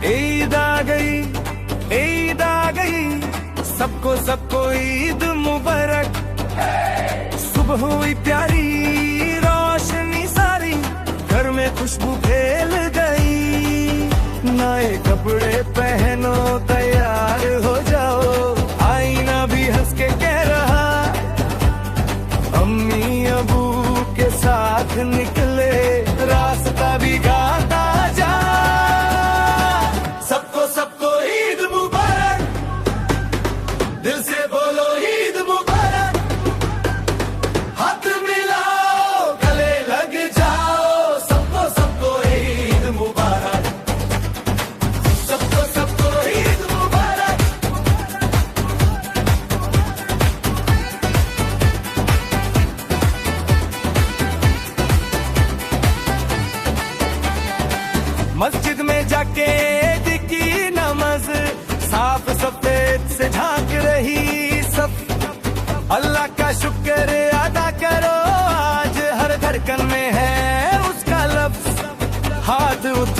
ईद आ गई, ईद आ गई, सबको सबको ईद मुबारक। सुबह हुई प्यारी रोशनी सारी, घर में खुशबू फैल गई। नए कपड़े पहनो तैयार हो जाओ, आईना भी हंस के कह रहा अम्मी अबू के साथ निकले, रास्ता भी गाता जा। सबको सबको ईद मुबारक, दिल से बोलो ईद मुबारक। हाथ मिलाओ गले लग जाओ, सबको सबको ईद मुबारक, सबको सबको ईद मुबारक। मस्जिद में जाके दिखी नमाज, साफ सफेद से झांक रही सब। अल्लाह का शुक्र अदा करो, आज हर धड़कन में है उसका लफ्ज। हाथ उठा